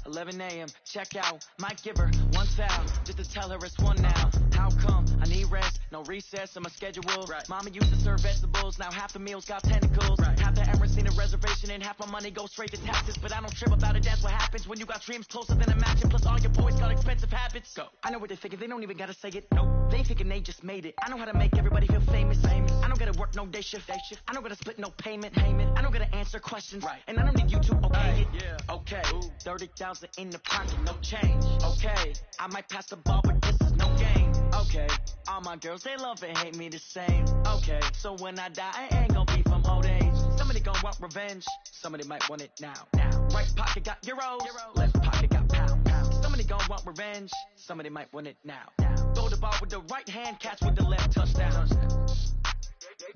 11 a.m. Check out, might give her one foul just to tell her it's one now. How come? I need rest, no recess in my schedule. Right. Mama used to serve vegetables, now half the meals got tentacles. Right. Half the Emirates need a reservation and half my money goes straight to taxes. But I don't trip about it, that's what happens when you got dreams closer than a matching. Plus all your boys got expensive habits. Go. I know what they're thinking, they don't even gotta say it. Nope. They thinking they just made it. I know how to make everybody feel famous. I don't gotta work no day shift. I don't gotta split no payment. I don't gotta answer questions. Right. And I don't need you to okay it. Yeah. Okay. 30,000 in the pocket, no change. Okay. I might pass the ball, but this is no game. Okay. All my girls, they love and hate me the same. Okay. So when I die, I ain't gonna be from old age. Somebody gon' want revenge. Somebody might want it now. Right pocket got euros. Left pocket got pound. Somebody gon' want revenge. Somebody might want it now. Throw the ball with the right hand, catch with the left, touchdown.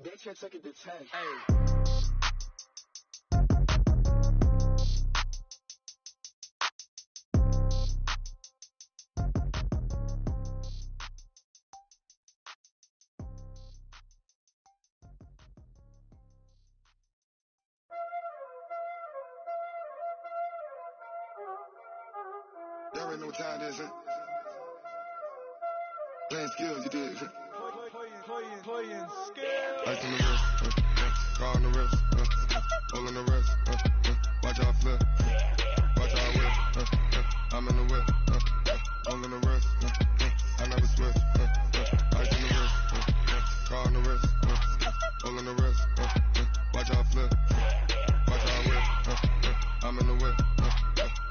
They can't take it to 10. Hey. Y'all already know what time it is, huh? Playing skills, you did. Playing skills. Ice on the wrist, car on the wrist, all on the wrist, watch out flip, watch out whip, I'm in the whip, all on the wrist, I never switch, ice on the wrist, car on the wrist, all on the wrist, watch out flip, watch out whip, I'm in the whip,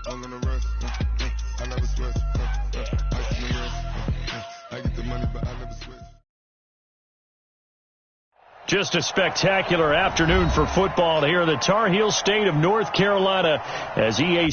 all on the wrist, I never switch, ice on the wrist, I get the money but I never switch. Just a spectacular afternoon for football here in the Tar Heel state of North Carolina as EA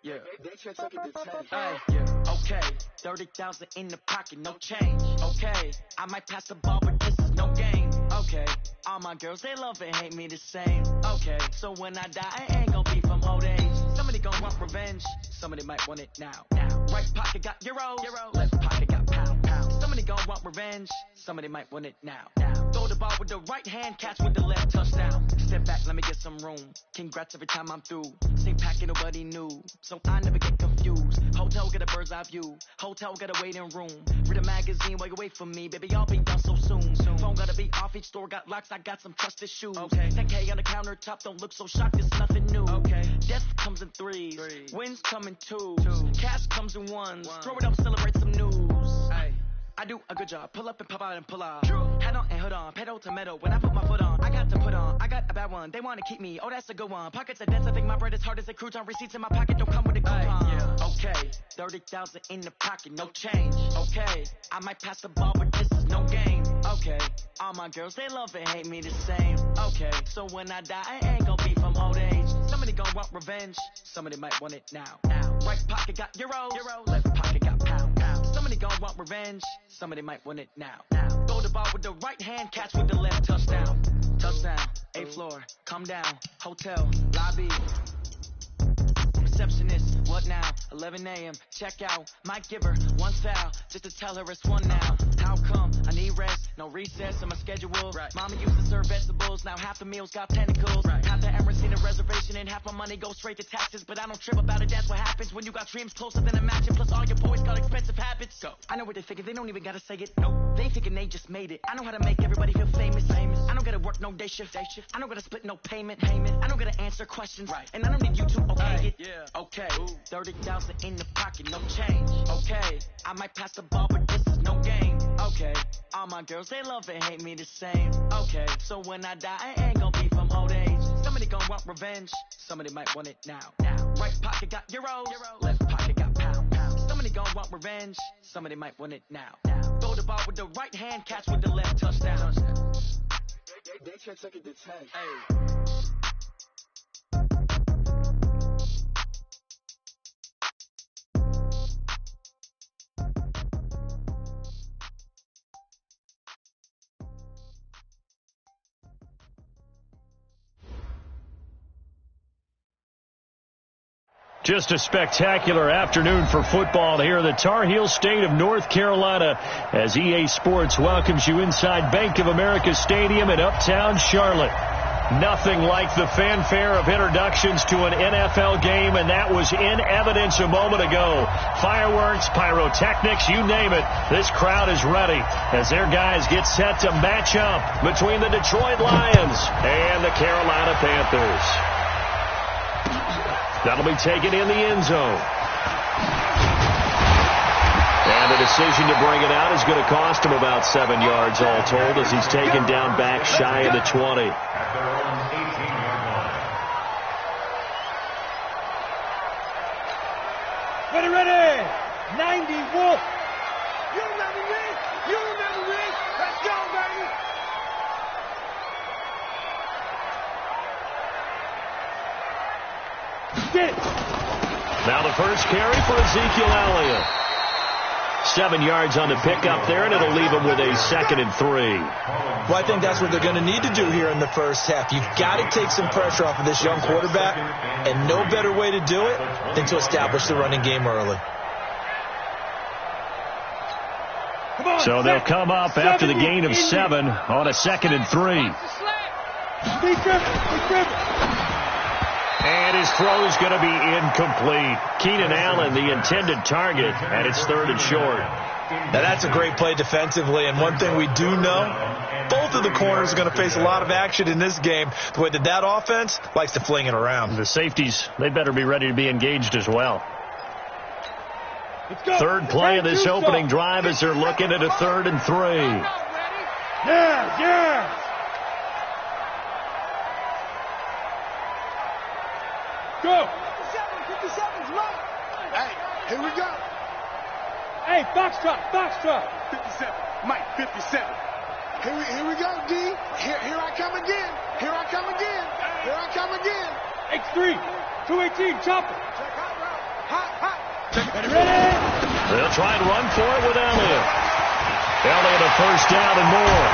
Yeah. They can't take it to 10. Yeah. Okay. 30,000 in the pocket, no change. Okay. I might pass the ball, but this is no game. Okay. All my girls, they love and hate me the same. Okay. So when I die, I ain't gonna be from old age. Somebody gon' want revenge. Somebody might want it now. Right pocket got euros. Left pocket got pound. Somebody gon' want revenge. Somebody might want it now. Throw the ball with the right hand, catch with the left, touchdown. Step back, let me get some room. Congrats every time I'm through. Same packet, nobody knew. So I never get confused. Hotel get a bird's eye view. Hotel get a waiting room. Read a magazine while you wait for me. Baby, I'll be done so soon. Phone gotta be off, each store got locks. I got some trusted shoes. Okay. 10K on the countertop, don't look so shocked, it's nothing new. Okay. Death comes in threes. Wins come in twos. Cash comes in ones. Throw it up, celebrate some news. Ay. I do a good job. Pull up and pop out and pull off. Head on and hood on. Pedal to metal. When I put my foot on, I got to put on. I got a bad one. They want to keep me. Oh, that's a good one. Pockets are dense. I think my bread is hard as a crouton. Receipts in my pocket don't come with a coupon. Yeah. Okay. 30,000 in the pocket. No change. Okay. I might pass the ball, but this is no game. Okay. All my girls, they love and hate me the same. Okay. So when I die, I ain't gonna be from old age. Somebody gon' want revenge. Somebody might want it now. Right pocket got euros. Left pocket got pound. Somebody gon' want revenge. Somebody might want it now. Throw the ball with the right hand, catch with the left, touchdown. Touchdown, 8th floor, come down, hotel, lobby. Receptionist, what now? 11 a.m. Check out, might give her one foul just to tell her it's one now. How come? I need rest, no recess in my schedule. Right. Mama used to serve vegetables, now half the meals got tentacles. Right. Half the Emirates need a reservation and half my money goes straight to taxes. But I don't trip about it, that's what happens when you got dreams closer than a matching. Plus all your boys got expensive habits. Go. I know what they're thinking, they don't even gotta say it. Nope. They thinking they just made it. I know how to make everybody feel famous. I don't gotta work no day shift. I don't gotta split no payment. I don't gotta answer questions. Right. And I don't need you to okay it. Yeah. Okay. 30,000 in the pocket, no change. Okay. I might pass the ball, but this is no game. Okay. All my girls, they love and hate me the same. Okay. So when I die, I ain't gonna be from old age. Somebody gon' want revenge. Somebody might want it now. Right pocket got euros. Left pocket got pound. Somebody gon' want revenge. Somebody might want it now. Throw the ball with the right hand, catch with the left, touchdown. They can't take it to 10. Hey. Just a spectacular afternoon for football here in the Tar Heel state of North Carolina as EA Sports welcomes you inside Bank of America Stadium in Uptown Charlotte. Nothing like the fanfare of introductions to an NFL game, and that was in evidence a moment ago. Fireworks, pyrotechnics, you name it. This crowd is ready as their guys get set to match up between the Detroit Lions and the Carolina Panthers. That'll be taken in the end zone. And the decision to bring it out is going to cost him about 7 yards all told as he's taken down back shy of the 20. Ready. 90 Wolf. You never win. You never win. Let's go, baby. Get it. Now the first carry for Ezekiel Elliott. 7 yards on the pickup there, and it'll leave him with a 2nd and 3. Well, I think that's what they're going to need to do here in the first half. You've got to take some pressure off of this young quarterback, and no better way to do it than to establish the running game early. So they'll come up after the gain of 7 on a 2nd and 3. And his throw is going to be incomplete. Keenan Allen, the intended target, and it's 3rd and short. Now that's a great play defensively, and one thing we do know, both of the corners are going to face a lot of action in this game. The way that offense likes to fling it around. The safeties, they better be ready to be engaged as well. Third play of this opening drive as they're looking at a 3rd and 3. Yeah. Go. 57's right. Hey, here we go. Hey, foxtrot. 57. Mike, 57. Here we go, D. Here I come again. X3. 218, chopper. Hot. Ready. They'll try and run for it with Elliott. Elliott a first down and more.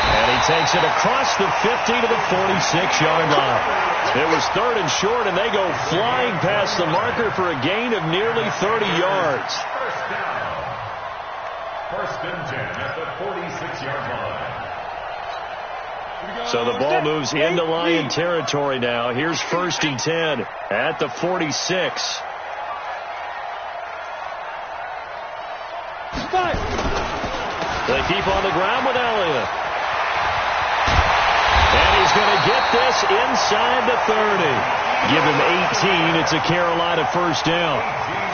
And he takes it across the 50 to the 46-yard line. It was 3rd and short, and they go flying past the marker for a gain of nearly 30 yards. First and 10 at the 46-yard line. So the ball moves into Lion territory now. Here's 1st and 10 at the 46. They keep on the ground with Elliott. And he's going to get this inside the 30. Give him 18. It's a Carolina first down.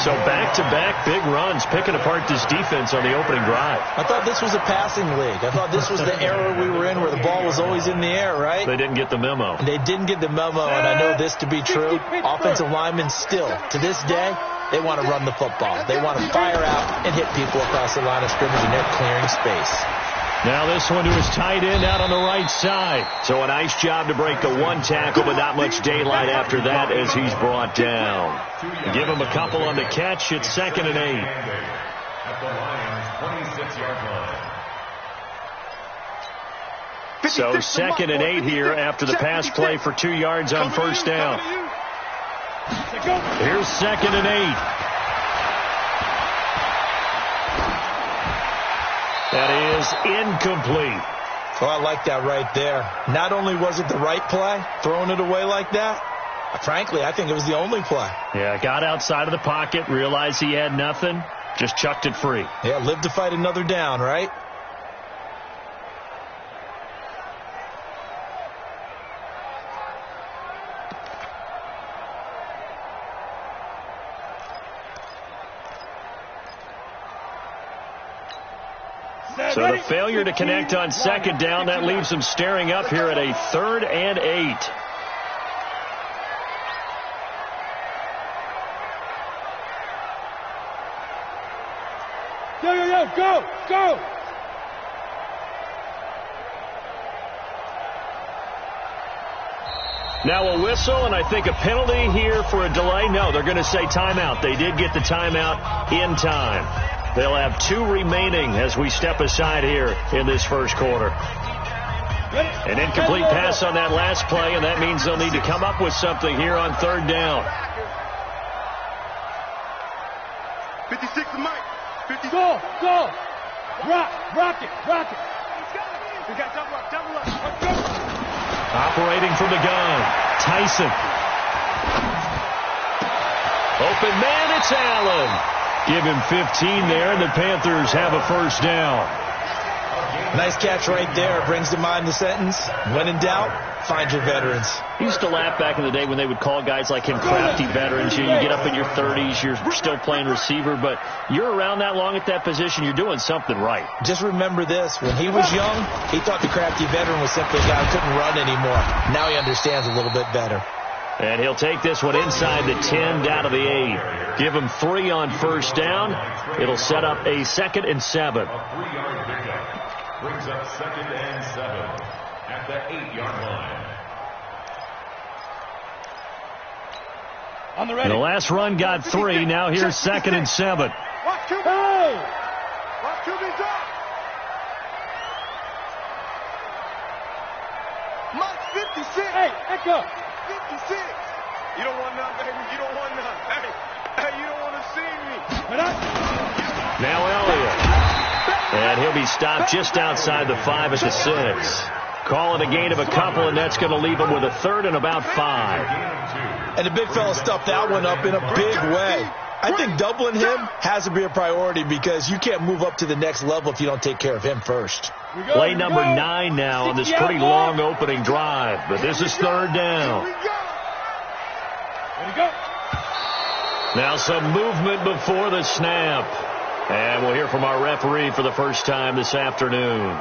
So back-to-back big runs, picking apart this defense on the opening drive. I thought this was a passing league. I thought this was the era we were in where the ball was always in the air, right? They didn't get the memo. They didn't get the memo, and I know this to be true. Offensive linemen still, to this day, they want to run the football. They want to fire out and hit people across the line of scrimmage, and they're clearing space. Now this one to his tight end out on the right side. So a nice job to break the one tackle, but not much daylight after that as he's brought down. Give him a couple on the catch. It's 2nd and 8. At the Lions' 26-yard line. So 2nd and 8 here after the pass play for 2 yards on first down. Here's 2nd and 8. That is incomplete. Oh, I like that right there. Not only was it the right play, throwing it away like that, frankly, I think it was the only play. Yeah, got outside of the pocket, realized he had nothing, just chucked it free. Yeah, live to fight another down, right? So the failure to connect on 2nd down, that leaves them staring up here at a 3rd and 8. Go! Now a whistle, and I think a penalty here for a delay. No, they're going to say timeout. They did get the timeout in time. They'll have 2 remaining as we step aside here in this first quarter. An incomplete pass on that last play, and that means they'll need to come up with something here on 3rd down. 56 to Mike. 50. Go. Rock it. We got double up. Let's go. Operating from the gun, Tyson. Open man, it's Allen. Give him 15 there, and the Panthers have a first down. Nice catch right there. Brings to mind the sentence, when in doubt, find your veterans. He used to laugh back in the day when they would call guys like him crafty veterans. You get up in your 30s, you're still playing receiver, but you're around that long at that position, you're doing something right. Just remember this. When he was young, he thought the crafty veteran was simply a guy who couldn't run anymore. Now he understands a little bit better. And he'll take this one inside the 10, down to the 8. Give him 3 on first down. It'll set up a 2nd and 7. A 3-yard pickup brings up 2nd and 7 at the 8-yard line. On the ready. The last run got 3. Now here's 2nd and 7. Watch QB. Watch QB drop. Mike 56. Hey, echo. 56. You don't want none, baby. You don't want none. Hey, you don't want to see me. Now Elliott. And he'll be stopped just outside the 5 at the 6. Call it a gain of a couple, and that's going to leave him with a 3rd and about 5. And the big fella stuffed that one up in a big way. I think doubling him has to be a priority because you can't move up to the next level if you don't take care of him first. Play number 9 now on this pretty long opening drive, but this is 3rd down. Now some movement before the snap. And we'll hear from our referee for the first time this afternoon.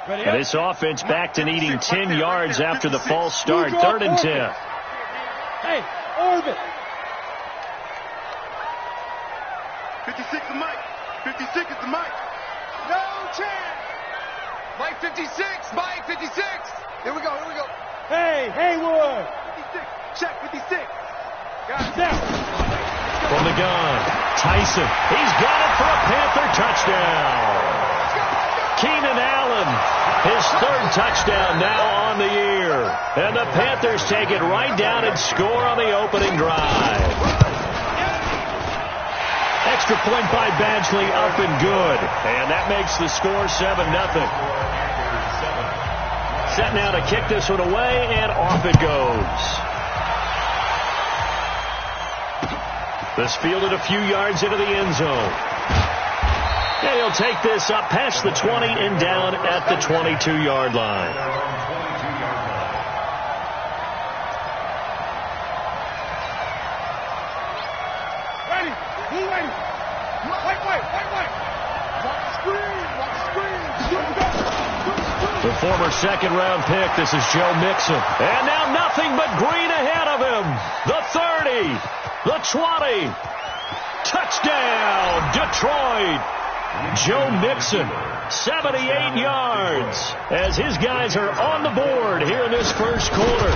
And this offense back to needing 10 yards after the false start. 3rd and 10. Hey, orbit. 56 is Mike. 56 is the Mike. No chance. Mike 56. Mike 56. Here we go. Hey, Haywood. 56. Check 56. Got it down. From the gun, Tyson. He's got it for a Panther touchdown. Keenan Allen, his 3rd touchdown now on the year. And the Panthers take it right down and score on the opening drive. Extra point by Badgley, up and good. And that makes the score 7-0. Set now to kick this one away, and off it goes. This fielded a few yards into the end zone. And he'll take this up past the 20 and down at the 22-yard line. Ready. Who ready? Wait. Watch the screen. The former 2nd-round pick, this is Joe Mixon. And now nothing but green ahead of him. The 30, the 20. Touchdown, Detroit. Joe Mixon, 78 yards, as his guys are on the board here in this first quarter.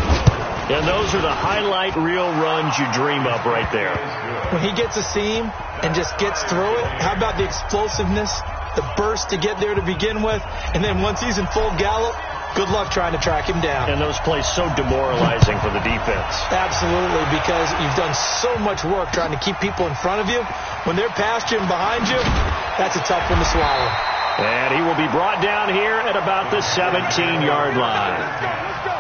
And those are the highlight reel runs you dream up right there. When he gets a seam and just gets through it, how about the explosiveness, the burst to get there to begin with, and then once he's in full gallop, good luck trying to track him down. And those plays so demoralizing for the defense. Absolutely, because you've done so much work trying to keep people in front of you. When they're past you and behind you, that's a tough one to swallow. And he will be brought down here at about the 17-yard line. Let's go.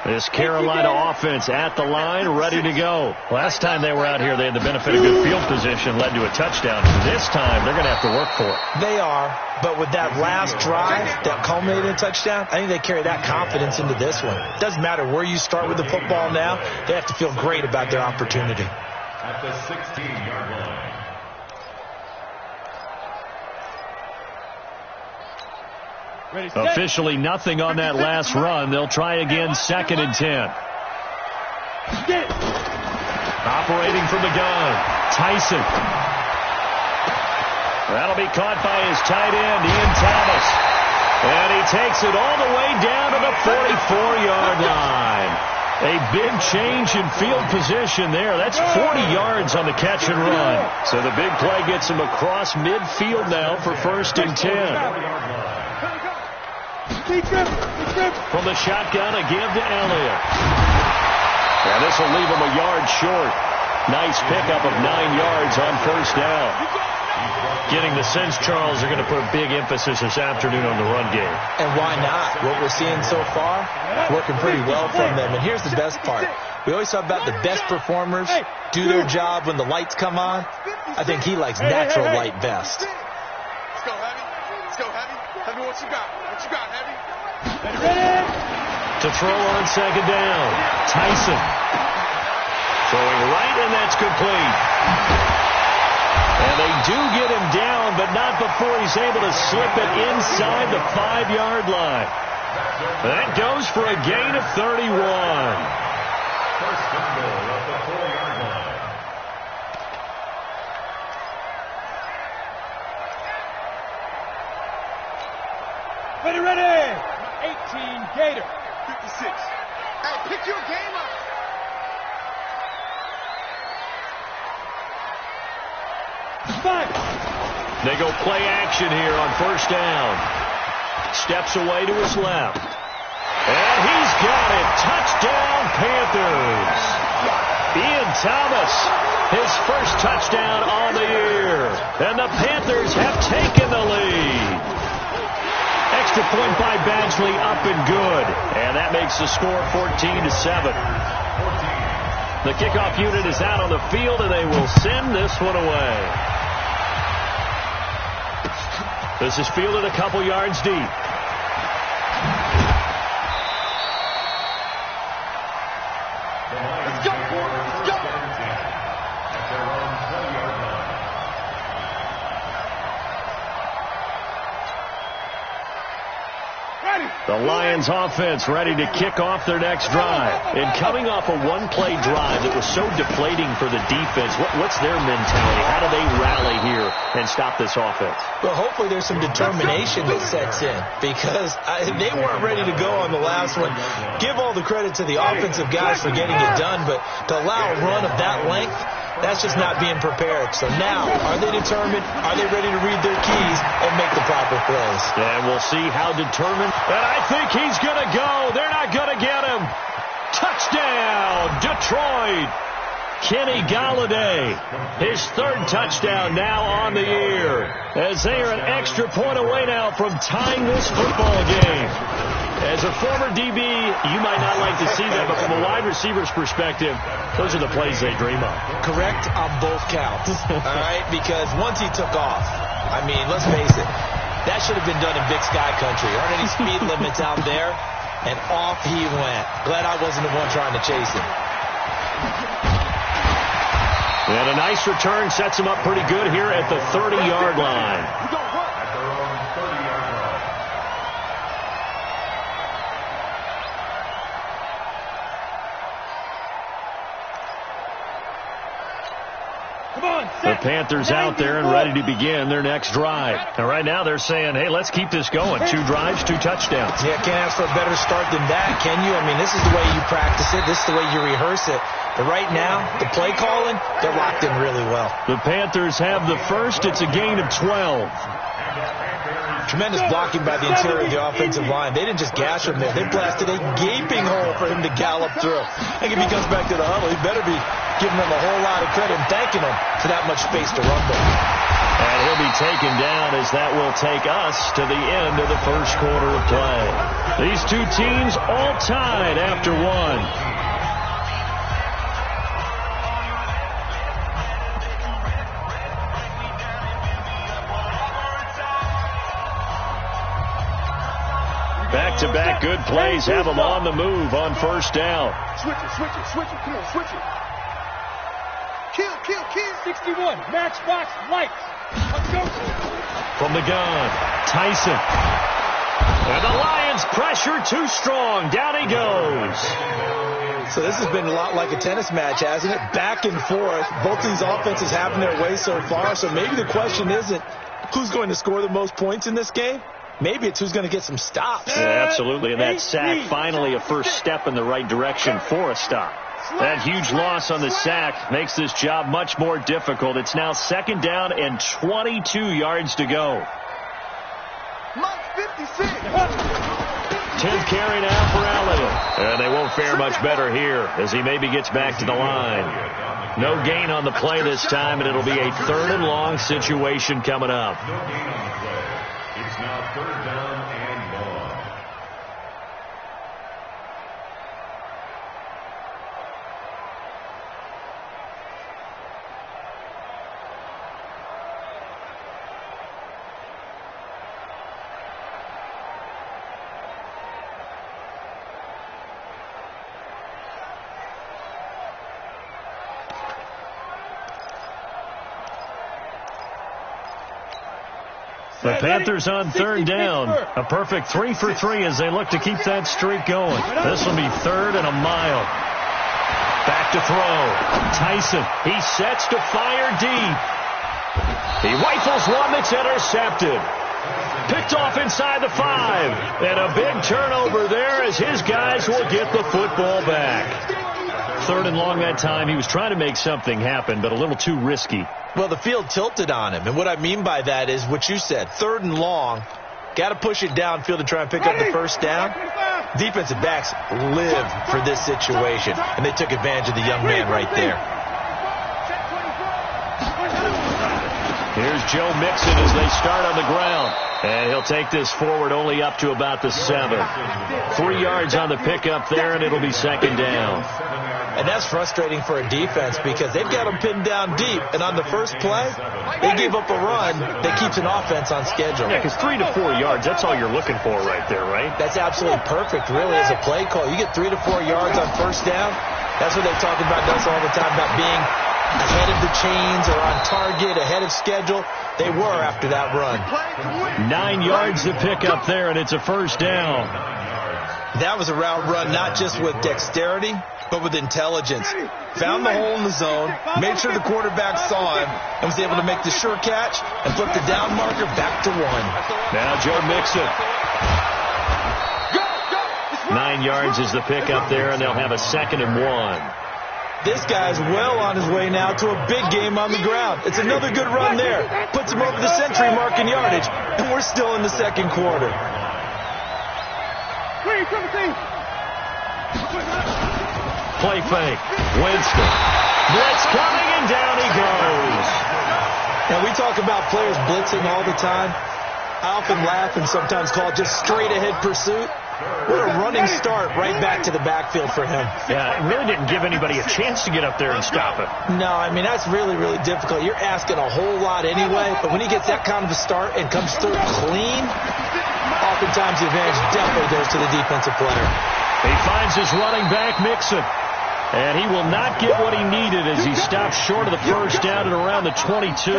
This Carolina offense at the line, ready to go. Last time they were out here, they had the benefit of good field position, led to a touchdown. This time, they're going to have to work for it. They are, but with that last drive that culminated in a touchdown, I think they carry that confidence into this one. It doesn't matter where you start with the football now. They have to feel great about their opportunity. At the 16-yard line. Officially nothing on that last run. They'll try again, 2nd and 10. Operating from the gun, Tyson. That'll be caught by his tight end, Ian Thomas. And he takes it all the way down to the 44-yard line. A big change in field position there. That's 40 yards on the catch and run. So the big play gets him across midfield now for 1st and 10. From the shotgun, a give to Elliott. And this will leave him a yard short. Nice pickup of 9 yards on 1st down. Getting the sense, Charles, they're going to put a big emphasis this afternoon on the run game. And why not? What we're seeing so far, working pretty well from them. And here's the best part. We always talk about the best performers do their job when the lights come on. I think he likes natural light best. Let's go, Heavy. Let's go, Heavy. Heavy, what you got? What you got, Heavy? To throw on 2nd down. Tyson. Throwing right, and that's complete. And they do get him down, but not before he's able to slip it inside the 5-yard line. That goes for a gain of 31. First and goal at the 4-yard line. Ready. 18 Gator. 56. Hey, pick your game up. They go play action here on 1st down. Steps away to his left. And he's got it. Touchdown, Panthers. Ian Thomas, his first touchdown on the year. And the Panthers have taken the lead. Extra point by Badgley, up and good. And that makes the score 14-7. The kickoff unit is out on the field, and they will send this one away. This is fielded a couple yards deep. Let's go, boy. Let's go. At their own 20-yard line. The Lions offense ready to kick off their next drive. And coming off a one-play drive that was so deflating for the defense, what's their mentality? How do they rally here and stop this offense? Well, hopefully there's some determination that sets in, because they weren't ready to go on the last one. Give all the credit to the offensive guys for getting it done, but to allow a run of that length, that's just not being prepared. So now, are they determined? Are they ready to read their keys and make the proper plays? And we'll see how determined. And I think he's going to go. They're not going to get him. Touchdown, Detroit. Kenny Galladay, his 3rd touchdown now on the year, as they are an extra point away now from tying this football game. As a former DB, you might not like to see that, but from a wide receiver's perspective, those are the plays they dream of. Correct on both counts, all right? Because once he took off, I mean, let's face it, that should have been done in Big Sky Country. There aren't any speed limits out there, and off he went. Glad I wasn't the one trying to chase him. And a nice return sets him up pretty good here at the 30-yard line. At their own 30-yard line. The Panthers out there and ready to begin their next drive. And right now they're saying, hey, let's keep this going. 2 drives, 2 touchdowns. Yeah, can't ask for a better start than that, can you? I mean, this is the way you practice it. This is the way you rehearse it. But right now, the play calling, they're locked in really well. The Panthers have the first. It's a gain of 12. Tremendous blocking by the interior of the offensive line. They didn't just gash him there. They blasted a gaping hole for him to gallop through. I think if he comes back to the huddle, he better be giving them a whole lot of credit and thanking them for that much space to run them. And he'll be taken down, as that will take us to the end of the first quarter of play. These two teams all tied after one. Back-to-back good plays have them on the move on first down. Switch it. Come on, switch it. Kill. 61, matchbox, lights. Let's go. From the gun, Tyson. And the Lions pressure too strong. Down he goes. So this has been a lot like a tennis match, hasn't it? Back and forth. Both these offenses having their way so far. So maybe the question isn't who's going to score the most points in this game. Maybe it's who's going to get some stops. Yeah, absolutely. And that sack, finally a first step in the right direction for a stop. That huge loss on the sack makes this job much more difficult. It's now 2nd down and 22 yards to go. 10th carry now for Allen. And they won't fare much better here as he maybe gets back to the line. No gain on the play this time, and it'll be a 3rd and long situation coming up. No gain on the play. It's now 3rd down and long. The Panthers on 3rd down. A perfect 3 for 3 as they look to keep that streak going. This will be 3rd and a mile. Back to throw. Tyson. He sets to fire deep. He rifles one that's intercepted. Picked off inside the 5. And a big turnover there as his guys will get the football back. 3rd and long that time. He was trying to make something happen, but a little too risky. Well, the field tilted on him, and what I mean by that is what you said, 3rd and long, got to push it downfield to try and pick up the first down. Defensive backs live for this situation, and they took advantage of the young man right there. Here's Joe Mixon as they start on the ground. And he'll take this forward only up to about the 7. 3 yards on the pickup there, and it'll be 2nd down. And that's frustrating for a defense because they've got them pinned down deep. And on the first play, they gave up a run that keeps an offense on schedule. Yeah, because 3 to 4 yards, that's all you're looking for right there, right? That's absolutely perfect, really, as a play call. You get 3 to 4 yards on first down. That's what they talk about us all the time, about being ahead of the chains or on target, ahead of schedule. They were after that run. 9 yards to pick up there, and it's a 1st down. That was a route run not just with dexterity, but with intelligence. Found the hole in the zone, made sure the quarterback saw him, and was able to make the sure catch and flip the down marker back to 1. Now Joe Mixon. 9 yards is the pickup there, and they'll have a 2nd and 1. This guy's well on his way now to a big game on the ground. It's another good run there. Puts him over the century mark in yardage, and we're still in the 2nd quarter. Play fake. Winston. Blitz coming, and down he goes. Now, we talk about players blitzing all the time. I often laugh and sometimes call it just straight-ahead pursuit. What a running start right back to the backfield for him. Yeah, it really didn't give anybody a chance to get up there and stop it. No, I mean, that's really, really difficult. You're asking a whole lot anyway, but when he gets that kind of a start and comes through clean, oftentimes the advantage definitely goes to the defensive player. He finds his running back, Mixon. And he will not get what he needed as he stops short of the first down at around the 22.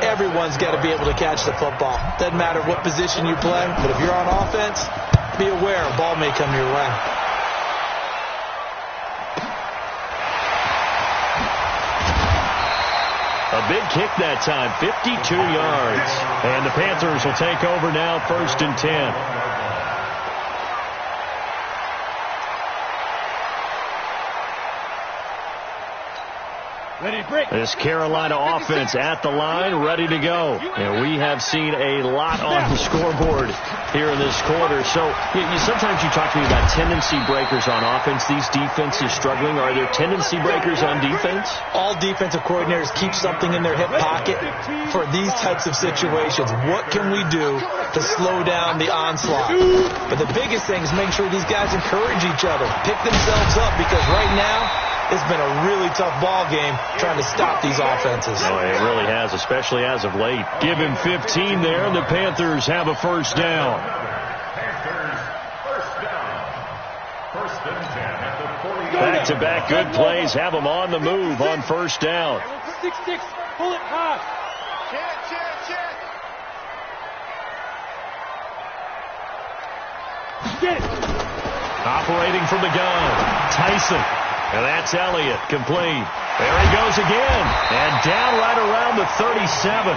Everyone's got to be able to catch the football. Doesn't matter what position you play, but if you're on offense, be aware a ball may come your way. A big kick that time, 52 yards. And the Panthers will take over now, 1st and 10. This Carolina offense at the line, ready to go. And we have seen a lot on the scoreboard here in this quarter. So sometimes you talk to me about tendency breakers on offense. These defenses struggling. Are there tendency breakers on defense? All defensive coordinators keep something in their hip pocket for these types of situations. What can we do to slow down the onslaught? But the biggest thing is make sure these guys encourage each other, pick themselves up, because right now, it's been a really tough ball game trying to stop these offenses. Oh, it really has, especially as of late. Give him 15 there, and the Panthers have a 1st down. Panthers, 1st down. 1st and 10 at the 40. Back-to-back good plays have them on the move on 1st down. 6-6, pull it high. Check. Get it. Operating from the gun, Tyson. And that's Elliott, complete. There he goes again. And down right around the 37.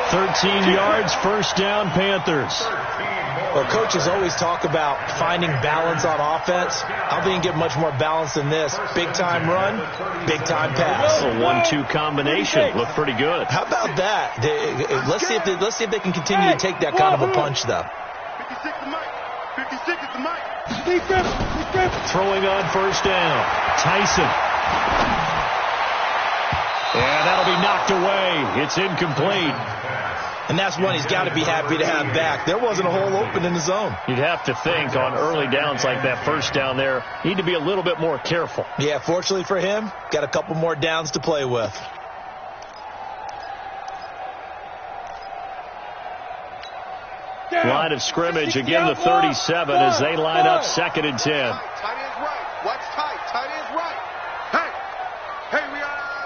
13 yards, first down, Panthers. Well, coaches always talk about finding balance on offense. I don't think you can get much more balance than this. Big-time run, big-time pass. A 1-2 combination. Looked pretty good. How about that? Let's see if they can continue to take that kind of a punch, though. 56 to Mike. 56 is the Mike. Throwing on first down. Tyson. And that'll be knocked away. It's incomplete. And that's one he's got to be happy to have back. There wasn't a hole open in the zone. You'd have to think on early downs like that first down there, need to be a little bit more careful. Yeah, fortunately for him, got a couple more downs to play with. Line of scrimmage, again the 37 as they line up 2nd and 10. Tight end's right. Watch tight. Tight end's right. Hey, we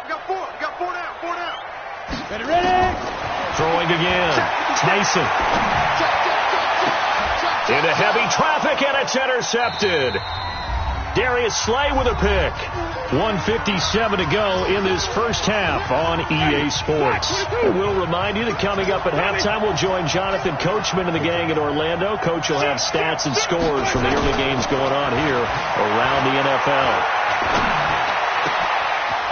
got 4. We got 4 down. 4 down. Ready? Throwing again. Tyson. Into heavy traffic, and it's intercepted. Darius Slay with a pick. 1:57 to go in this first half on EA Sports. We'll remind you that coming up at halftime, we'll join Jonathan Coachman and the gang in Orlando. Coach will have stats and scores from the early games going on here around the NFL.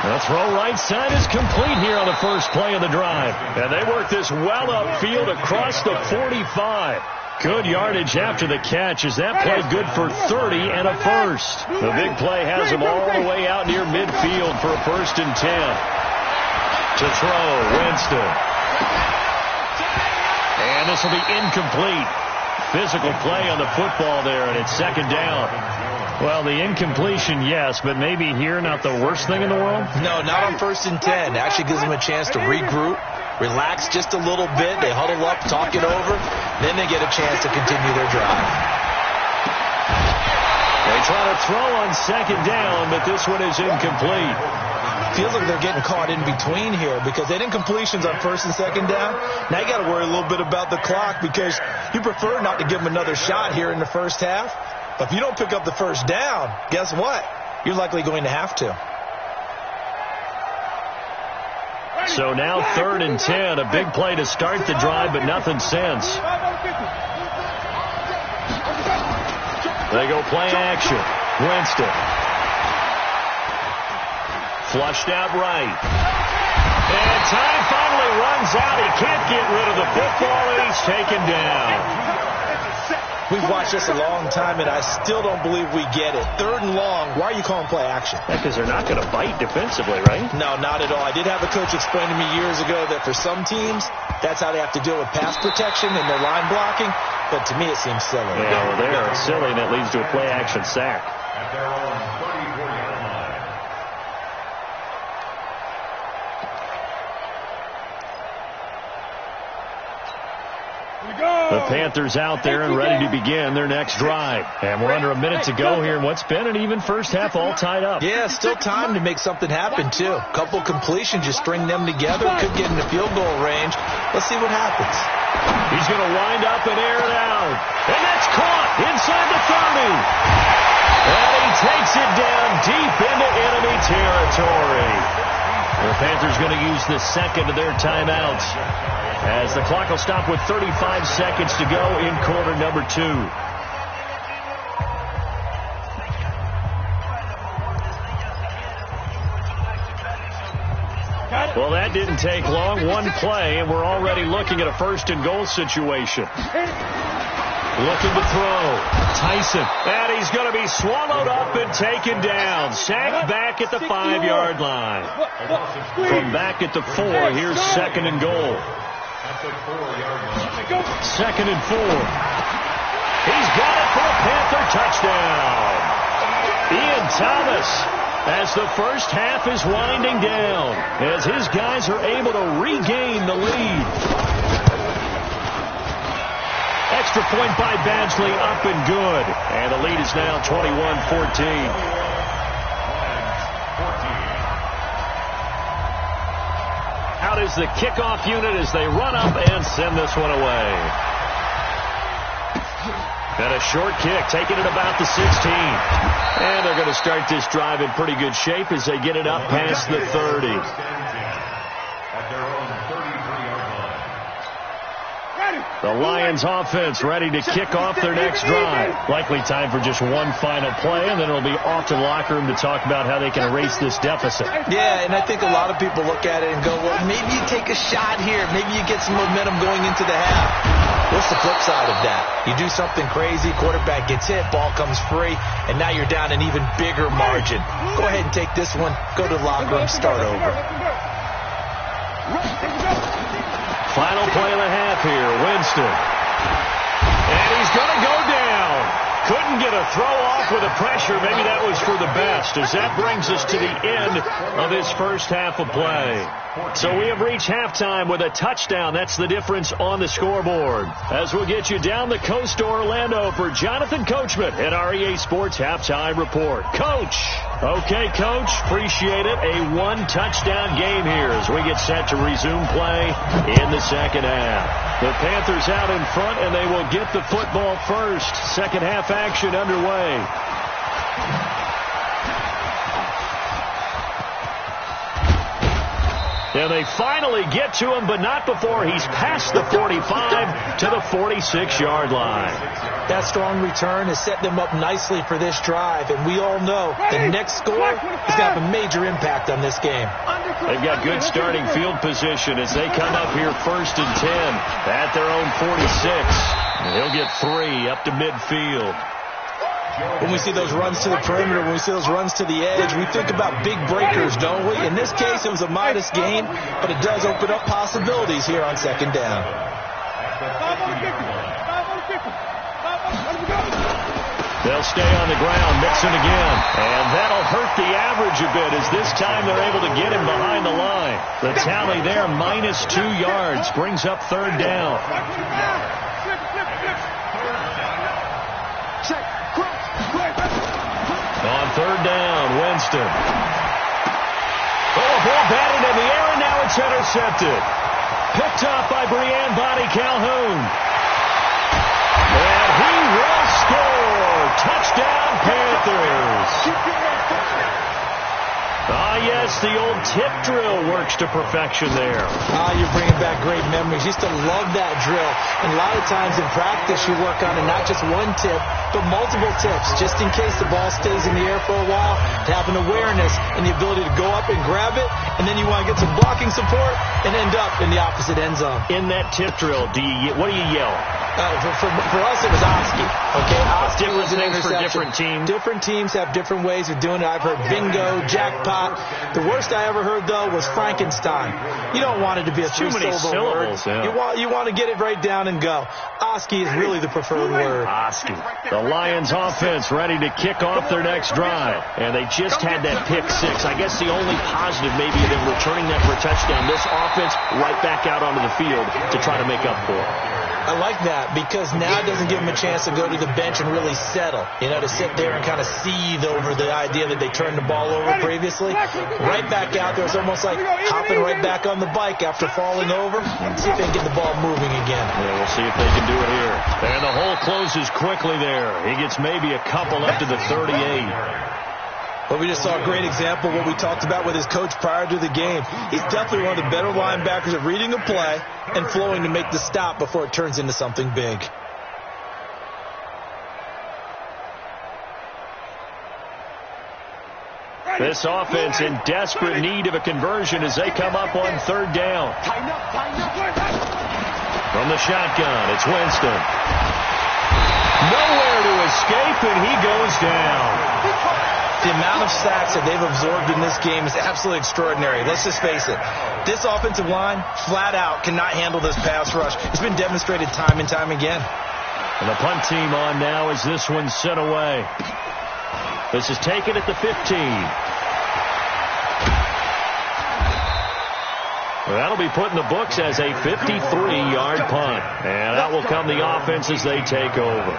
The throw right side is complete here on the first play of the drive. And they work this well upfield across the 45. Good yardage after the catch as that play good for 30 and a first. The big play has them all the way out near midfield for a 1st and 10. To throw, Winston. And this will be incomplete. Physical play on the football there, and it's 2nd down. Well, the incompletion, yes, but maybe here not the worst thing in the world? No, not on 1st and 10. Actually gives them a chance to regroup, relax just a little bit. They huddle up, talk it over. Then they get a chance to continue their drive. They try to throw on 2nd down, but this one is incomplete. Feels like they're getting caught in between here because they didn't completions on 1st and 2nd down. Now you got to worry a little bit about the clock because you prefer not to give them another shot here in the first half. But if you don't pick up the 1st down, guess what? You're likely going to have to. So now 3rd and 10, a big play to start the drive, but nothing since. They go play action. Winston. Flushed out right. And time finally runs out. He can't get rid of the football, and he's taken down. We've watched this a long time, and I still don't believe we get it. 3rd and long, why are you calling play action? Because they're not going to bite defensively, right? No, not at all. I did have a coach explain to me years ago that for some teams, that's how they have to deal with pass protection and their line blocking. But to me, it seems silly. Yeah, well, they're silly, and it leads to a play action sack. At their own 34-yard line. The Panthers out there and ready to begin their next drive. And we're under a minute to go here in what's been an even first half, all tied up. Yeah, still time to make something happen, too. A couple completions, just string them together. Could get into field goal range. Let's see what happens. He's going to wind up and air it out. And that's caught inside the 30. And he takes it down deep into enemy territory. The Panthers going to use the 2nd of their timeouts, as the clock will stop with 35 seconds to go in quarter number 2. Well, that didn't take long. One play, and we're already looking at a 1st and goal situation. Looking to throw. Tyson. And he's going to be swallowed up and taken down. Sacked back at the 5-yard line. From back at the 4, here's 2nd and goal. At the 4-yard line. 2nd and 4. He's got it for a Panther touchdown. Ian Thomas, as the first half is winding down, as his guys are able to regain the lead. Extra point by Badgley, up and good. And the lead is now 21-14. Out is the kickoff unit as they run up and send this one away. And a short kick, taking it about the 16. And they're going to start this drive in pretty good shape as they get it up past the 30. At their own 33-yard line. The Lions offense ready to kick off their next drive. Likely time for just one final play, and then it'll be off to the locker room to talk about how they can erase this deficit. Yeah, and I think a lot of people look at it and go, well, maybe you take a shot here. Maybe you get some momentum going into the half. What's the flip side of that? You do something crazy, quarterback gets hit, ball comes free, and now you're down an even bigger margin. Go ahead and take this one, go to the locker room, start over. Final play of the half here, Winston. And he's going to go down. Couldn't get a throw off with the pressure. Maybe that was for the best, as that brings us to the end of this first half of play. So we have reached halftime with a touchdown. That's the difference on the scoreboard. As we'll get you down the coast to Orlando for Jonathan Coachman at our EA Sports Halftime Report. Coach. Okay, Coach. Appreciate it. A one-touchdown game here as we get set to resume play in the second half. The Panthers out in front, and they will get the football first. Second half action underway. And they finally get to him, but not before he's past the 45 to the 46-yard line. That strong return has set them up nicely for this drive, and we all know the next score is going to have a major impact on this game. They've got good starting field position as they come up here first and 10 at their own 46. And he'll get 3 up to midfield. When we see those runs to the perimeter, when we see those runs to the edge, we think about big breakers, don't we? In this case, it was a modest gain, but it does open up possibilities here on second down. They'll stay on the ground, Mixon again. And that'll hurt the average a bit as this time they're able to get him behind the line. The tally there, minus 2 yards, brings up third down. On third down, Winston. Oh, a ball batted in the air, and now it's intercepted. Picked up by Breanne Body Calhoun. And he will score. Touchdown, Panthers. Ah, yes, the old tip drill works to perfection there. Ah, you're bringing back great memories. Used to love that drill. And a lot of times in practice, you work on it, not just one tip, but multiple tips, just in case the ball stays in the air for a while, to have an awareness and the ability to go up and grab it, and then you want to get some blocking support and end up in the opposite end zone. In that tip drill, what do you yell? For us, it was Oski. Okay, Oski was an for interception. different teams. Different teams have different ways of doing it. I've heard bingo, jackpot. The worst I ever heard, though, was Frankenstein. You don't want it to be a three-syllable word. Yeah. You want to get it right down and go. Oski is really the preferred word. Oski. The Lions offense ready to kick off their next drive. And they just had that pick 6. I guess the only positive maybe of them returning that for a touchdown. This offense right back out onto the field to try to make up for it. I like that because now it doesn't give them a chance to go to the bench and really settle, to sit there and kind of seethe over the idea that they turned the ball over previously. Right back out there, it's almost like hopping right back on the bike after falling over and see if they can get the ball moving again. Yeah, we'll see if they can do it here. And the hole closes quickly there. He gets maybe a couple up to the 38. But we just saw a great example of what we talked about with his coach prior to the game. He's definitely one of the better linebackers at reading a play and flowing to make the stop before it turns into something big. This offense in desperate need of a conversion as they come up on third down. From the shotgun, it's Winston. Nowhere to escape, and he goes down. The amount of sacks that they've absorbed in this game is absolutely extraordinary. Let's just face it. This offensive line, flat out, cannot handle this pass rush. It's been demonstrated time and time again. And the punt team on now as this one's sent away. This is taken at the 15. Well, that'll be put in the books as a 53-yard punt. And that will come the offense as they take over.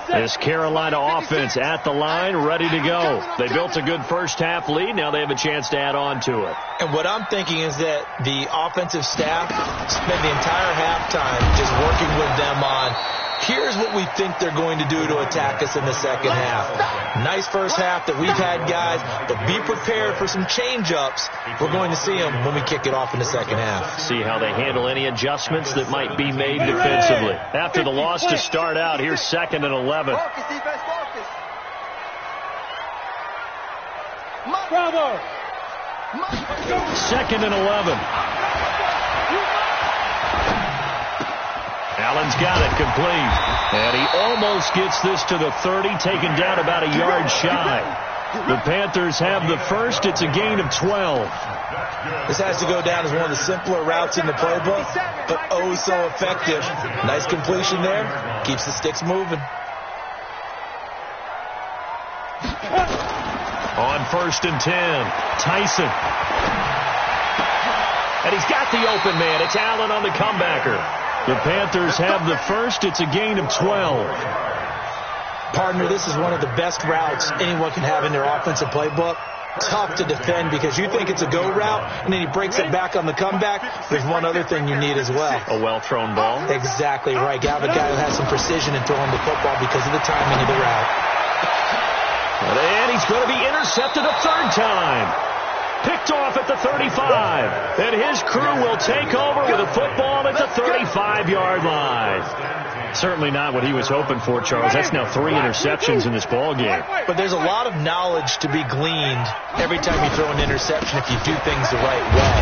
This Carolina offense at the line, ready to go. They built a good first-half lead. Now they have a chance to add on to it. And what I'm thinking is that the offensive staff spent the entire halftime just working with them on, here's what we think they're going to do to attack us in the second half. Nice first half that we've had, guys, but be prepared for some change-ups. We're going to see them when we kick it off in the second half. See how they handle any adjustments that might be made defensively. After the loss to start out, here's 2nd and 11. Bravo. 2nd and 11. Allen's got it complete. And he almost gets this to the 30, taken down about a yard shy. The Panthers have the first. It's a gain of 12. This has to go down as one of the simpler routes in the playbook, but oh so effective. Nice completion there. Keeps the sticks moving. On 1st and 10, Tyson. And he's got the open man. It's Allen on the comebacker. The Panthers have the first. It's a gain of 12. Partner, this is one of the best routes anyone can have in their offensive playbook. Tough to defend because you think it's a go route, and then he breaks it back on the comeback. There's one other thing you need as well. A well-thrown ball. Exactly right. You have a guy who has some precision in throwing the football because of the timing of the route. And he's going to be intercepted a 3rd time. Picked off at the 35. And his crew will take over with a football at the 35-yard line. Certainly not what he was hoping for, Charles. That's now 3 interceptions in this ball game. But there's a lot of knowledge to be gleaned every time you throw an interception if you do things the right way.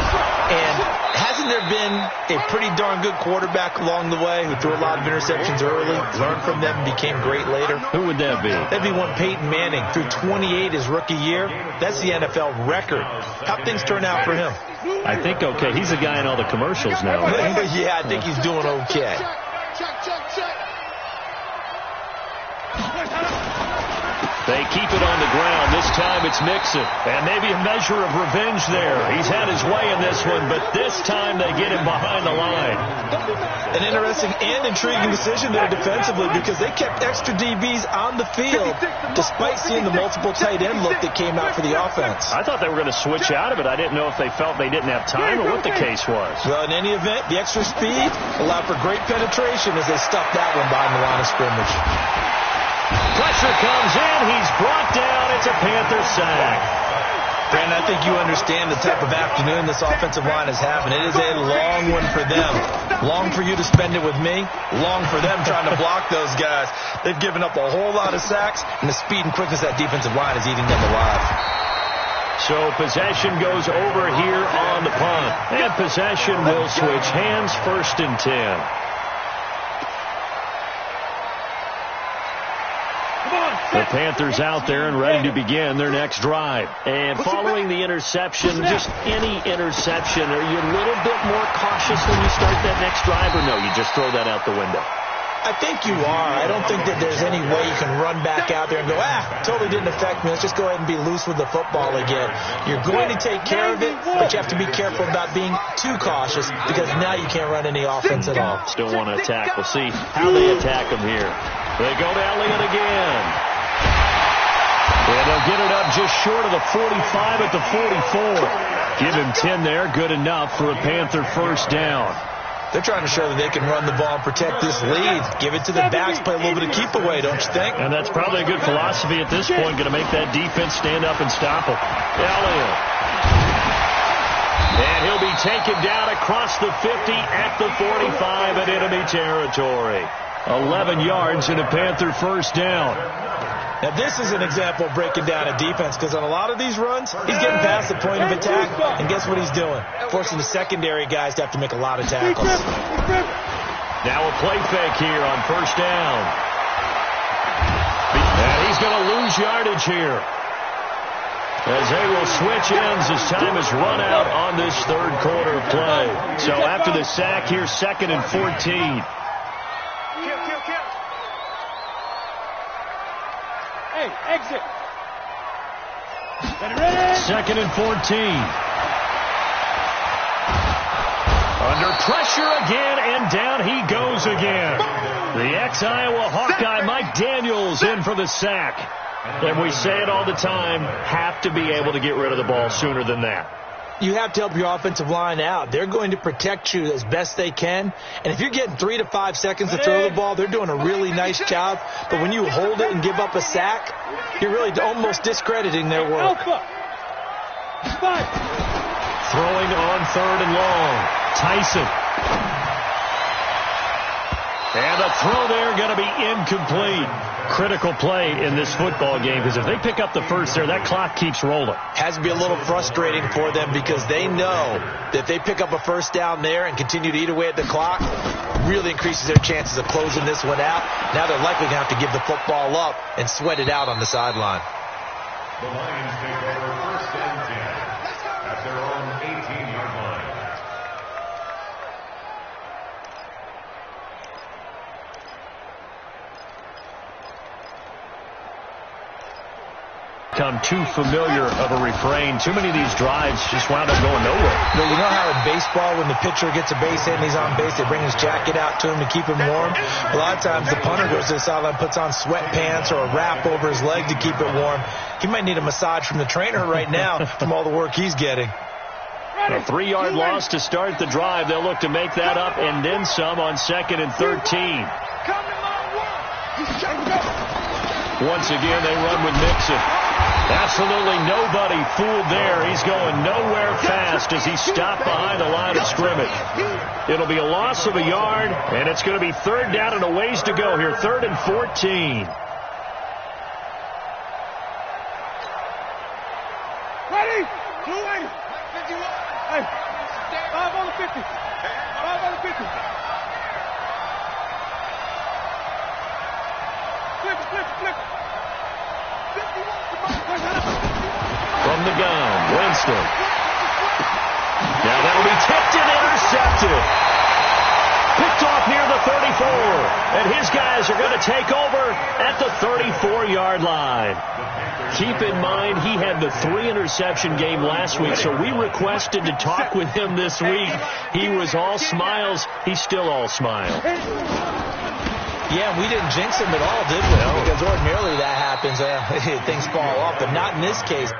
And hasn't there been a pretty darn good quarterback along the way who threw a lot of interceptions early, learned from them, and became great later? Who would that be? That'd be one Peyton Manning. Threw 28 his rookie year. That's the NFL record. How'd things turn out for him? I think okay. He's a guy in all the commercials now. Yeah, I think he's doing okay. They keep it on the ground. This time it's Mixon. And maybe a measure of revenge there. He's had his way in this one, but this time they get him behind the line. An interesting and intriguing decision there defensively because they kept extra DBs on the field despite seeing the multiple tight end look that came out for the offense. I thought they were going to switch out of it. I didn't know if they felt they didn't have time or what the case was. Well, in any event, the extra speed allowed for great penetration as they stuffed that one behind the line of scrimmage. Pressure comes in. He's brought down. It's a Panther sack. Brandon, I think you understand the type of afternoon this offensive line is having. It is a long one for them. Long for you to spend it with me. Long for them trying to block those guys. They've given up a whole lot of sacks, and the speed and quickness of that defensive line is eating them alive. So possession goes over here on the punt. And possession will switch hands. 1st and 10. The Panthers out there and ready to begin their next drive. And following the interception, just any interception, are you a little bit more cautious when you start that next drive, or no, you just throw that out the window? I think you are. I don't think that there's any way you can run back out there and go, totally didn't affect me. Let's just go ahead and be loose with the football again. You're going to take care of it, but you have to be careful about being too cautious because now you can't run any offense at all. Still want to attack. We'll see how they attack them here. They go to Elliott again. And they'll get it up just short of the 45 at the 44. Give him 10 there. Good enough for a Panther 1st down. They're trying to show that they can run the ball and protect this lead. Give it to the backs, play a little bit of keep away, don't you think? And that's probably a good philosophy at this point, going to make that defense stand up and stop him. Elliott. And he'll be taken down across the 50 at the 45 in enemy territory. 11 yards and a Panther 1st down. Now, this is an example of breaking down a defense because on a lot of these runs, he's getting past the point of attack, and guess what he's doing? Forcing the secondary guys to have to make a lot of tackles. Now a play fake here on 1st down. And he's going to lose yardage here as they will switch ends as time is run out on this 3rd quarter play. So after the sack, here's 2nd and 14. Hey, exit. 2nd and 14. Under pressure again, and down he goes again. The ex-Iowa Hawkeye Mike Daniels in for the sack. And we say it all the time, have to be able to get rid of the ball sooner than that. You have to help your offensive line out. They're going to protect you as best they can. And if you're getting 3 to 5 seconds to throw the ball, they're doing a really nice job. But when you hold it and give up a sack, you're really almost discrediting their work. Throwing on 3rd and long. Tyson. And the throw there going to be incomplete. Critical play in this football game, because if they pick up the first there, that clock keeps rolling. Has to be a little frustrating for them, because they know that if they pick up a first down there and continue to eat away at the clock, really increases their chances of closing this one out. Now they're likely going to have to give the football up and sweat it out on the sideline. The Lions take over 1st and 10 at their own 18-yard line. Become too familiar of a refrain. Too many of these drives just wound up going nowhere. Well, you know how in baseball, when the pitcher gets a base hit and he's on base, they bring his jacket out to him to keep him warm? A lot of times the punter goes to the sideline, puts on sweatpants or a wrap over his leg to keep it warm. He might need a massage from the trainer right now from all the work he's getting. A 3-yard loss to start the drive. They'll look to make that up and then some on 2nd and 13. Once again, they run with Mixon. Absolutely nobody fooled there. He's going nowhere fast as he's stopped behind the line of scrimmage. It'll be a loss of a yard, and it's going to be 3rd down and a ways to go here. 3rd and 14. Ready? 51. Hey, 5 on the 50. 5 on the 50. Flip. From the gun, Winston. Now that'll be tipped and intercepted. Picked off near the 34. And his guys are going to take over at the 34-yard line. Keep in mind, he had the 3-interception game last week, so we requested to talk with him this week. He was all smiles. He's still all smiles. Yeah, we didn't jinx him at all, did we? No. Because ordinarily that happens. Things fall off, but not in this case.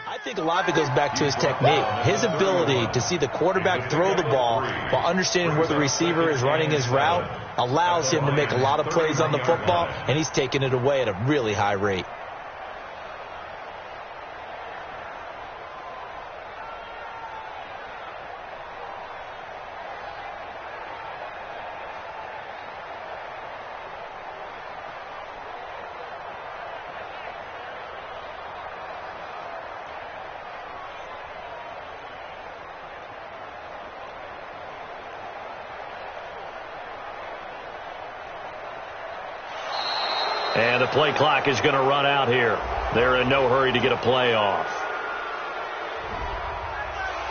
I think a lot of it goes back to his technique, his ability to see the quarterback throw the ball while understanding where the receiver is running his route allows him to make a lot of plays on the football, and he's taking it away at a really high rate. And the play clock is going to run out here. They're in no hurry to get a play off.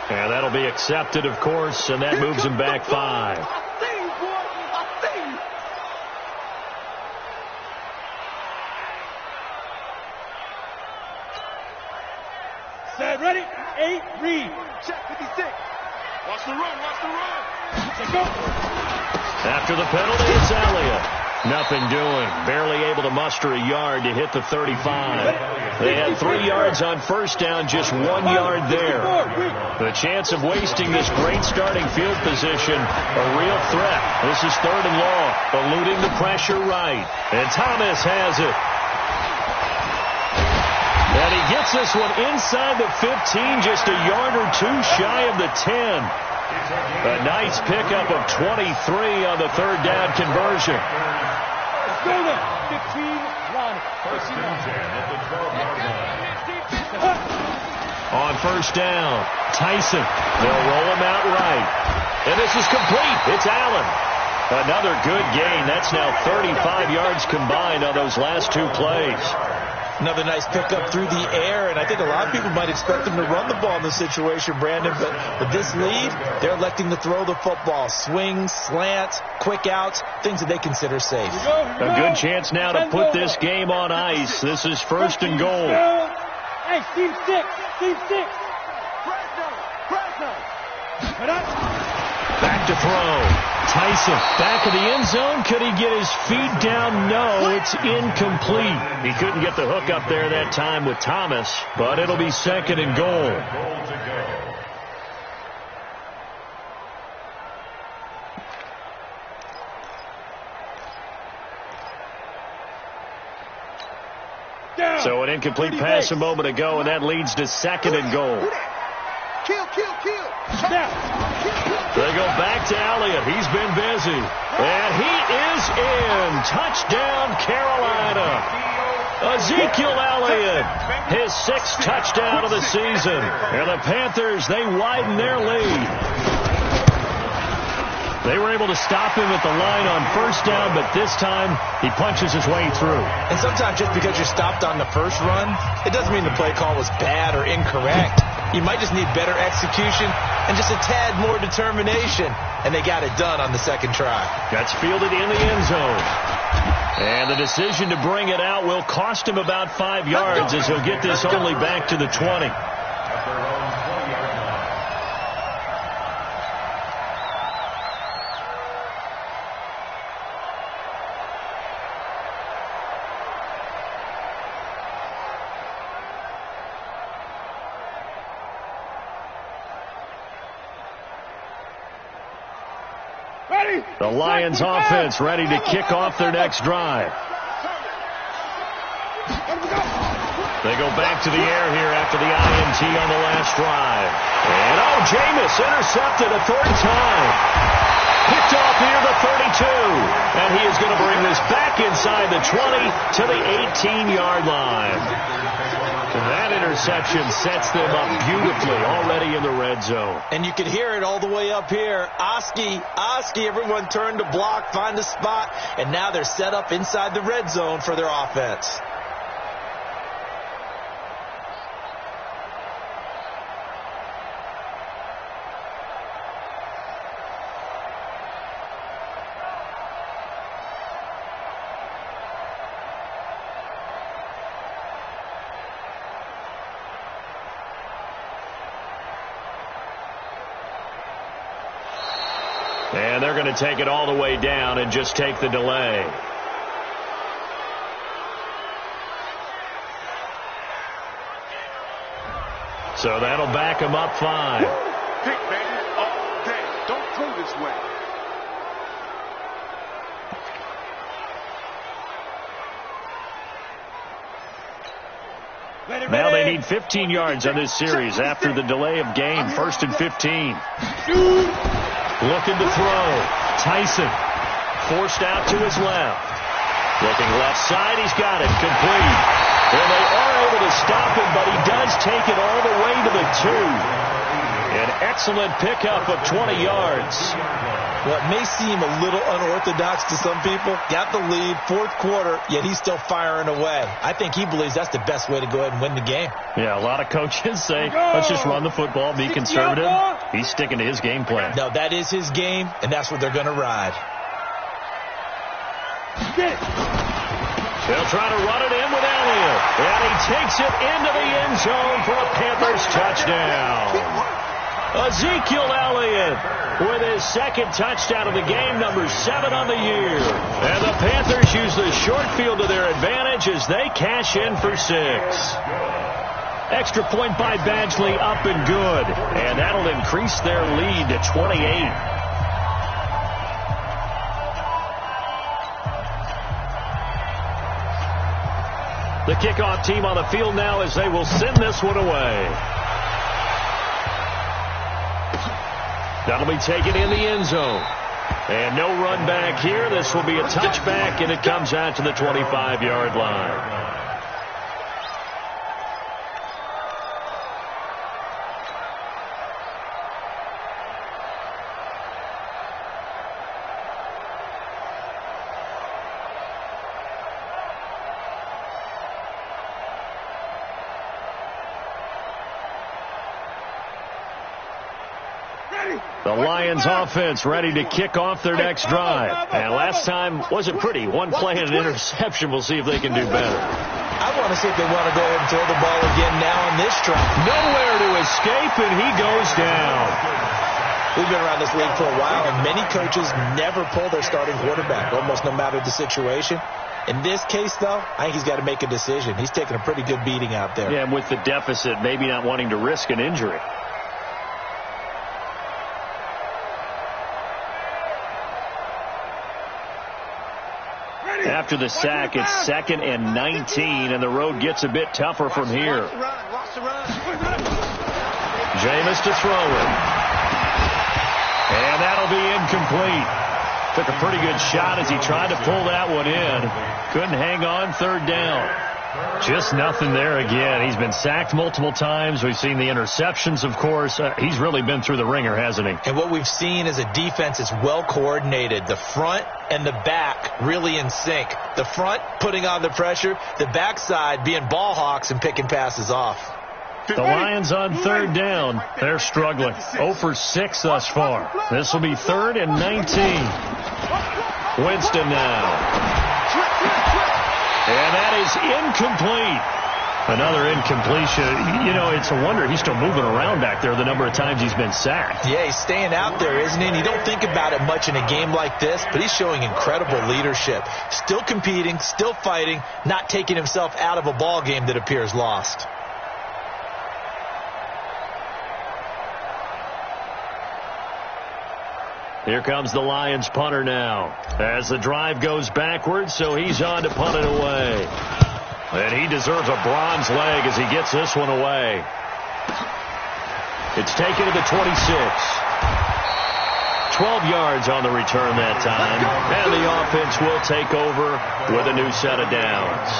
And that'll be accepted, of course, and that moves him back 5. Set, ready? 8, read. Check 56. Watch the run. Let's go. After the penalty, it's Elliott. Nothing doing. Barely able to muster a yard to hit the 35. They had 3 yards on first down, just 1 yard there. The chance of wasting this great starting field position, a real threat. This is 3rd and long, eluding the pressure right. And Thomas has it. And he gets this one inside the 15, just a yard or 2 shy of the 10. A nice pickup of 23 on the 3rd down conversion. Go there. 15-1. First and 10 at the 12-yard line. On first down, Tyson. They'll roll him out right. And this is complete. It's Allen. Another good gain. That's now 35 yards combined on those last two plays. Another nice pickup through the air, and I think a lot of people might expect them to run the ball in this situation, Brandon, but with this lead, they're electing to throw the football. Swings, slants, quick outs, things that they consider safe. A good chance now to put this game on ice. This is first and goal. Hey, Team 6. Team 6. Back to throw. Tyson back of the end zone. Could he get his feet down? No, it's incomplete. He couldn't get the hook up there that time with Thomas, but it'll be second and goal. So an incomplete pass a moment ago, and that leads to second and goal. Kill. They go back to Elliott. He's been busy. And he is in. Touchdown, Carolina. Ezekiel Elliott, his 6th touchdown of the season. And the Panthers, they widen their lead. They were able to stop him at the line on first down, but this time he punches his way through. And sometimes just because you're stopped on the first run, it doesn't mean the play call was bad or incorrect. You might just need better execution and just a tad more determination. And they got it done on the second try. That's fielded in the end zone. And the decision to bring it out will cost him about 5 yards as he'll get this only back to the 20. The Lions offense ready to kick off their next drive. They go back to the air here after the INT on the last drive. And Jameis intercepted a third time. Picked off near the 32. And he is going to bring this back inside the 20 to the 18-yard line. That interception sets them up beautifully already in the red zone. And you can hear it all the way up here. Oski, everyone turned to block, find a spot, and now they're set up inside the red zone for their offense. And they're going to take it all the way down and just take the delay. So that'll back them up 5. Pick, baby, all day. Don't throw this way. Now they need 15 yards on this series after the delay of game. 1st and 15. Looking to throw. Tyson forced out to his left. Looking left side. He's got it. Complete. And they are able to stop him, but he does take it all the way to the 2. An excellent pickup of 20 yards. Well, it may seem a little unorthodox to some people. Got the lead, 4th quarter, yet he's still firing away. I think he believes that's the best way to go ahead and win the game. Yeah, a lot of coaches say, let's just run the football, be conservative. He's sticking to his game plan. No, that is his game, and that's what they're going to ride. They'll try to run it in with Elliott. And he takes it into the end zone for a Panthers touchdown. Ezekiel Elliott with his 2nd touchdown of the game, number 7 on the year. And the Panthers use the short field to their advantage as they cash in for 6. Extra point by Badgley up and good. And that'll increase their lead to 28. The kickoff team on the field now as they will send this one away. That'll be taken in the end zone. And no run back here. This will be a touchback, and it comes out to the 25-yard line. The Lions offense ready to kick off their next drive. And last time wasn't pretty. One play and an interception. We'll see if they can do better. I want to see if they want to go ahead and throw the ball again now on this drive. Nowhere to escape, and he goes down. We've been around this league for a while, and many coaches never pull their starting quarterback, almost no matter the situation. In this case, though, I think he's got to make a decision. He's taking a pretty good beating out there. Yeah, and with the deficit, maybe not wanting to risk an injury. After the sack, it's 2nd and 19, and the road gets a bit tougher from here. Jameis to throw it. And that'll be incomplete. Took a pretty good shot as he tried to pull that one in. Couldn't hang on, 3rd down. Just nothing there again. He's been sacked multiple times. We've seen the interceptions, of course. He's really been through the ringer, hasn't he? And what we've seen is a defense that's well coordinated. The front and the back really in sync. The front putting on the pressure. The backside being ball hawks and picking passes off. The Lions on 3rd down. They're struggling. 0 for 6 thus far. This will be 3rd and 19. Winston now. And that is incomplete. Another incompletion. You know, it's a wonder he's still moving around back there the number of times he's been sacked. Yeah, he's staying out there, isn't he? And you don't think about it much in a game like this, but he's showing incredible leadership. Still competing, still fighting, not taking himself out of a ball game that appears lost. Here comes the Lions punter now as the drive goes backwards, so he's on to punt it away. And he deserves a bronze leg as he gets this one away. It's taken to the 26. 12 yards on the return that time. And the offense will take over with a new set of downs.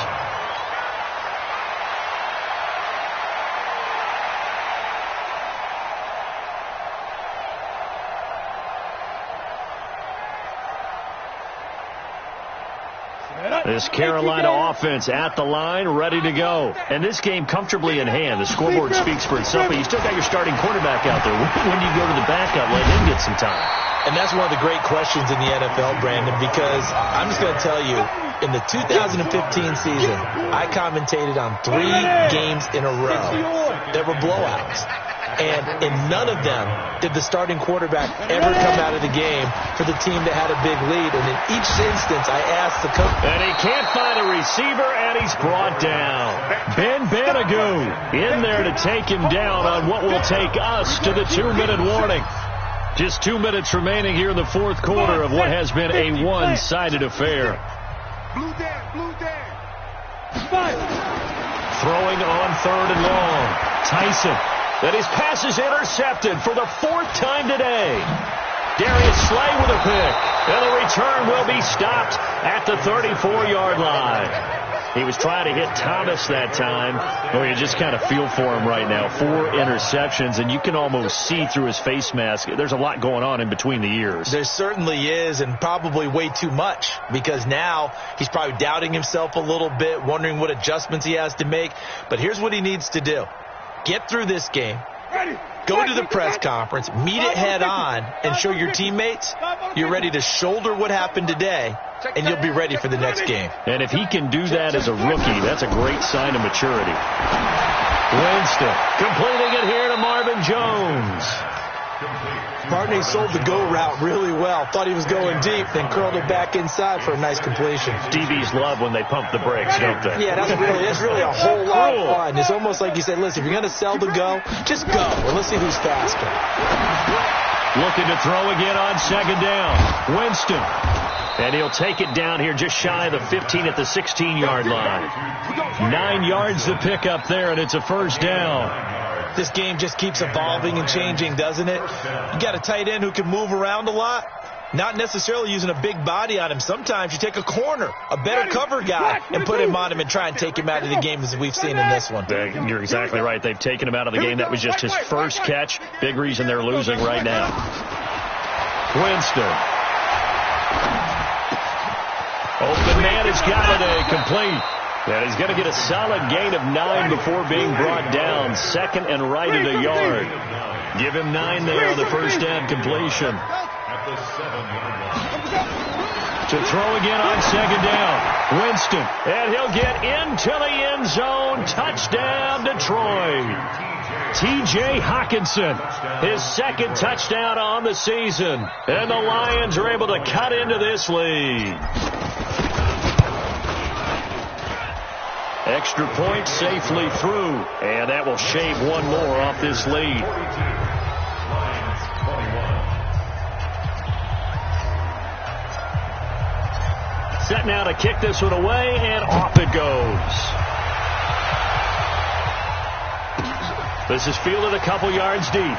This Carolina offense at the line, ready to go. And this game comfortably in hand. The scoreboard speaks for itself, but you still got your starting quarterback out there. When do you go to the backup, let him get some time? And that's one of the great questions in the NFL, Brandon, because I'm just going to tell you, in the 2015 season, I commentated on 3 games in a row that were blowouts. And in none of them did the starting quarterback ever come out of the game for the team that had a big lead. And in each instance, I asked the coach. And he can't find a receiver, and he's brought down. Ben Banagoo in there to take him down on what will take us to the 2-minute warning. Just 2 minutes remaining here in the 4th quarter of what has been a one-sided affair. Blue down. Throwing on 3rd and long. Tyson. That his pass is intercepted for the 4th time today. Darius Slay with a pick. And the return will be stopped at the 34-yard line. He was trying to hit Thomas that time. Oh, you just kind of feel for him right now. 4 interceptions, and you can almost see through his face mask. There's a lot going on in between the ears. There certainly is, and probably way too much, because now he's probably doubting himself a little bit, wondering what adjustments he has to make. But here's what he needs to do. Get through this game, go to the press conference, meet it head on, and show your teammates you're ready to shoulder what happened today, and you'll be ready for the next game. And if he can do that as a rookie, that's a great sign of maturity. Winston completing it here to Marvin Jones. Barney sold the go route really well. Thought he was going deep, then curled it back inside for a nice completion. DBs love when they pump the brakes, don't they? Yeah, that's really a whole lot of fun. It's almost like you said, listen, if you're going to sell the go, just go. And let's see who's faster. Looking to throw again on 2nd down. Winston. And he'll take it down here just shy of the 15 at the 16-yard line. 9 yards to pick up there, and it's a 1st down. This game just keeps evolving and changing, doesn't it? You got a tight end who can move around a lot. not necessarily using a big body on him. Sometimes you take a corner, a better cover guy, and put him on him and try and take him out of the game as we've seen in this one. You're exactly right. They've taken him out of the game. That was just his first catch. Big reason they're losing right now. Winston. Open man has got it, complete. And he's going to get a solid gain of 9 before being brought down. Second and right at a yard. Give him 9 there on the first down completion. To throw again on second down. Winston. And he'll get into the end zone. Touchdown, Detroit. T.J. Hawkinson, his second touchdown on the season. And the Lions are able to cut into this lead. Extra point safely through. And that will shave one more off this lead. Set now to kick this one away, and off it goes. This is fielded a couple yards deep.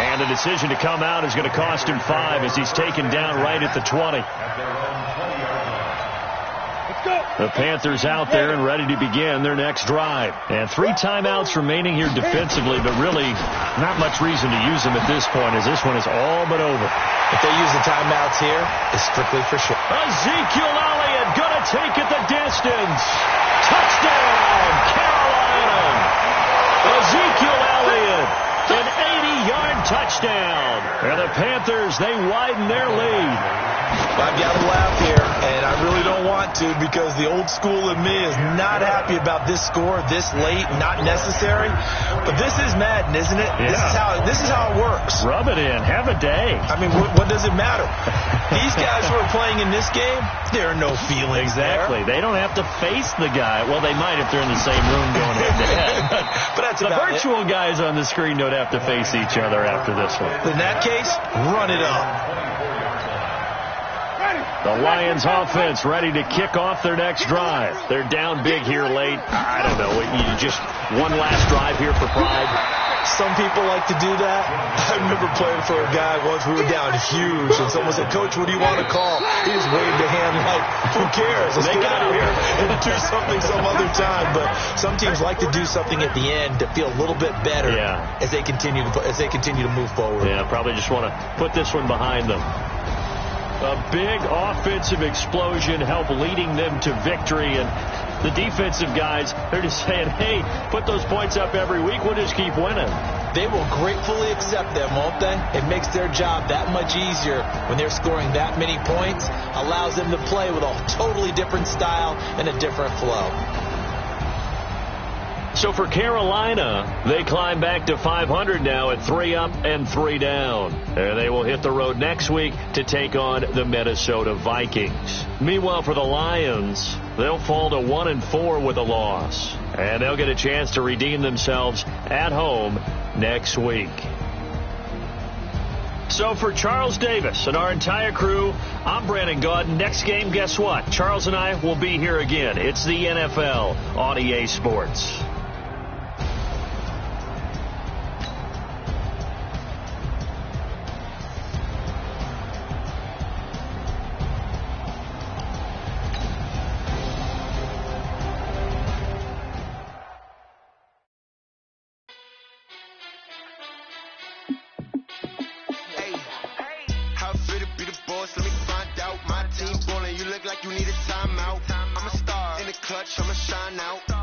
And the decision to come out is going to cost him 5 as he's taken down right at the 20. The Panthers out there and ready to begin their next drive. And 3 timeouts remaining here defensively, but really not much reason to use them at this point as this one is all but over. If they use the timeouts here, it's strictly for sure. Ezekiel Elliott going to take it the distance. Touchdown, Carolina. Ezekiel Elliott, an 80-yard touchdown. And the Panthers, they widen their lead. I've got to laugh here, and I really don't want to because the old school in me is not happy about this score this late, not necessary. But this is Madden, isn't it? Yeah. This is how it works. Rub it in. Have a day. I mean, what does it matter? These guys who are playing in this game, there are no feelings Exactly. there. They don't have to face the guy. Well, they might if they're in the same room going head-to-head. But that's the virtual guys on the screen don't have to face each other after this one. In that case, run it up. The Lions offense ready to kick off their next drive. They're down big here late. I don't know. You just one last drive here for pride. Some people like to do that. I remember playing for a guy once. We were down huge, and someone said, "Coach, what do you want to call?" He just waved a hand like, "Who cares? Let's get out of here and do something some other time." But some teams like to do something at the end to feel a little bit better as they continue to move forward. Yeah, probably just want to put this one behind them. A big offensive explosion helped leading them to victory, and the defensive guys, they're just saying, hey, put those points up every week, we'll just keep winning. They will gratefully accept them, won't they? It makes their job that much easier when they're scoring that many points, allows them to play with a totally different style and a different flow. So for Carolina, they climb back to 500 now at 3 up and 3 down. And they will hit the road next week to take on the Minnesota Vikings. Meanwhile, for the Lions, they'll fall to 1-4 with a loss. And they'll get a chance to redeem themselves at home next week. So for Charles Davis and our entire crew, I'm Brandon Gaudin. Next game, guess what? Charles and I will be here again. It's the NFL on EA Sports. You look like you need a timeout. I'm a star in the clutch, I'ma shine out.